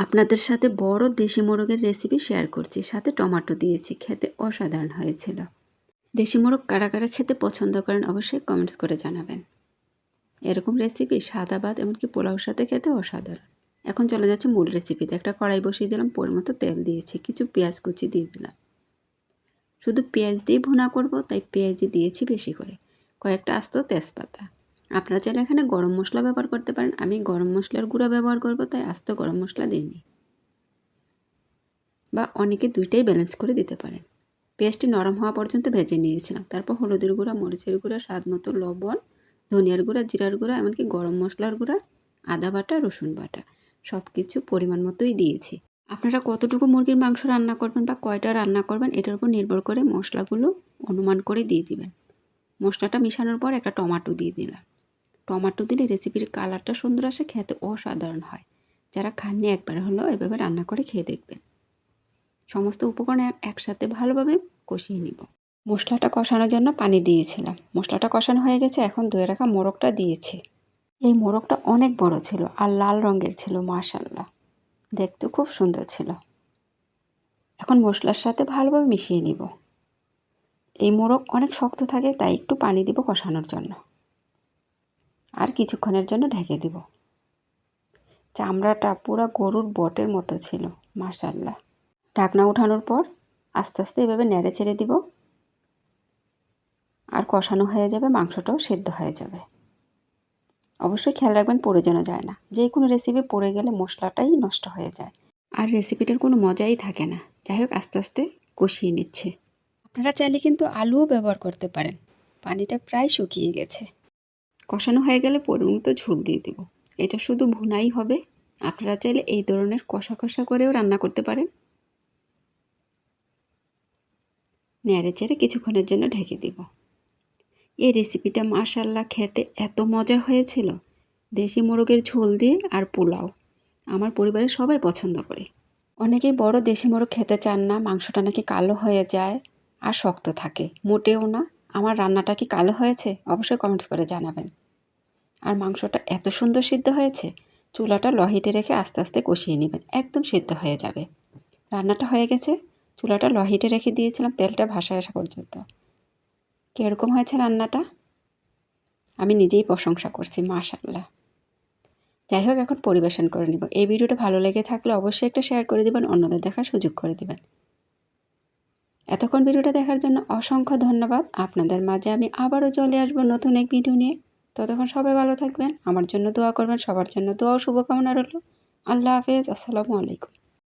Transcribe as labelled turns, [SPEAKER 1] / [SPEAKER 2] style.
[SPEAKER 1] আপনাদের সাথে বড় দেশি মোরগের রেসিপি শেয়ার করছি, সাথে টমেটো দিয়েছি। খেতে অসাধারণ হয়েছিল। দেশি মোরগ কারা কারা খেতে পছন্দ করেন অবশ্যই কমেন্টস করে জানাবেন। এরকম রেসিপি সাদা ভাত এমনকি পোলাওর সাথে খেতে অসাধারণ। এখন চলে যাচ্ছে মূল রেসিপিতে। একটা কড়াই বসিয়ে দিলাম, পরিমতো তেল দিয়েছি, কিছু পেঁয়াজ কুচি দিয়ে দিলাম। শুধু পেঁয়াজ দিয়ে ভুনা করব, তাই পেঁয়াজই দিয়েছি বেশি করে। কয়েকটা আস্ত তেজপাতা। আপনারা চাইলে এখানে গরম মশলা ব্যবহার করতে পারেন। আমি গরম মশলার গুঁড়া ব্যবহার করব, তাই আস্ত গরম মশলা দিইনি। বা অনেকে দুইটাই ব্যালেন্স করে দিতে পারেন। পেঁয়াজটি নরম হওয়া পর্যন্ত ভেজে নিয়েছিলাম। তারপর হলুদের গুঁড়া, মরিচের গুঁড়া, স্বাদ মতো লবণ, ধনিয়ার গুঁড়া, জিরার গুঁড়া, এমনকি গরম মশলার গুঁড়া, আদা বাটা, রসুন বাটা সব কিছু পরিমাণ মতোই দিয়েছি। আপনারা কতটুকু মুরগির মাংস রান্না করবেন বা কয়টা রান্না করবেন এটার উপর নির্ভর করে মশলাগুলো অনুমান করে দিয়ে দিবেন। মশলাটা মিশানোর পর একটা টমেটো দিয়ে দিলাম। টমেটো দিলে রেসিপির কালারটা সুন্দর আসে, খেতে অসাধারণ হয়। যারা খাননি একবার হলেও এভাবে রান্না করে খেয়ে দেখবেন। সমস্ত উপকরণ একসাথে ভালোভাবে কষিয়ে নিব। মশলাটা কষানোর জন্য পানি দিয়েছিলাম। মশলাটা কষানো হয়ে গেছে, এখন ধুয়ে রাখা মোরগটা দিয়েছি। এই মোরগটা অনেক বড় ছিল আর লাল রঙের ছিল, মাশাআল্লাহ, দেখতে খুব সুন্দর ছিল। এখন মশলার সাথে ভালোভাবে মিশিয়ে নিব। এই মোরগ অনেক শক্ত থাকে, তাই একটু পানি দিব কষানোর জন্য। আর কিছুক্ষণের জন্য ঢেকে দিব। চামড়াটা পুরো গরুর বটের মতো ছিল, মাশাআল্লাহ। ঢাকনা উঠানোর পর আস্তে আস্তে এভাবে নেড়ে ছেড়ে দিব। আর কষানো হয়ে যাবে, মাংসটাও সেদ্ধ হয়ে যাবে। অবশ্যই খেয়াল রাখবেন পড়ে যেন যায় না। যে কোনো রেসিপি পড়ে গেলে মশলাটাই নষ্ট হয়ে যায় আর রেসিপিটার কোনো মজাই থাকে না। যাই হোক, আস্তে আস্তে কষিয়ে নিচ্ছে। আপনারা চাইলে কিন্তু আলুও ব্যবহার করতে পারেন। পানিটা প্রায় শুকিয়ে গেছে। কষানো হয়ে গেলে পরিমাণ মতো ঝোল দিয়ে দেব। এটা শুধু ভুনাই হবে। আপনারা চাইলে এই ধরনের কষা কষা করেও রান্না করতে পারেন। নেড়ে চেড়ে কিছুক্ষণের জন্য ঢেকে দেব। এই রেসিপিটা মাশাআল্লাহ খেতে এত মজার হয়েছিল। দেশি মোরগের ঝোল দিয়ে আর পোলাও আমার পরিবারের সবাই পছন্দ করে। অনেকেই বড় দেশি মোরগ খেতে চান না, মাংসটা নাকি কালো হয়ে যায় আর শক্ত থাকে। মোটেও না। আমার রান্নাটা কি কালো হয়েছে অবশ্যই কমেন্টস করে জানাবেন। আর মাংসটা এত সুন্দর সিদ্ধ হয়েছে। চুলাটা লো হিটে রেখে আস্তে আস্তে কষিয়ে নেবেন, একদম সিদ্ধ হয়ে যাবে। রান্নাটা হয়ে গেছে। চুলাটা লো হিটে রেখে দিয়েছিলাম তেলটা ভাসে আসা পর্যন্ত। কীরকম হয়েছে রান্নাটা আমি নিজেই প্রশংসা করছি, মাশাআল্লাহ। যাই হোক, এখন পরিবেশন করে নিব। এই ভিডিওটা ভালো লেগে থাকলে অবশ্যই একটা শেয়ার করে দিবেন, অন্যদের দেখার সুযোগ করে দিবেন। এতক্ষণ ভিডিওটা দেখার জন্য অসংখ্য ধন্যবাদ। আপনাদের মাঝে আমি আবারও চলে আসবো নতুন এক ভিডিও নিয়ে। ততক্ষণ সবাই ভালো থাকবেন, আমার জন্য দোয়া করবেন, সবার জন্য দোয়া ও শুভকামনা রইল। আল্লাহ হাফেজ, আসসালামু আলাইকুম।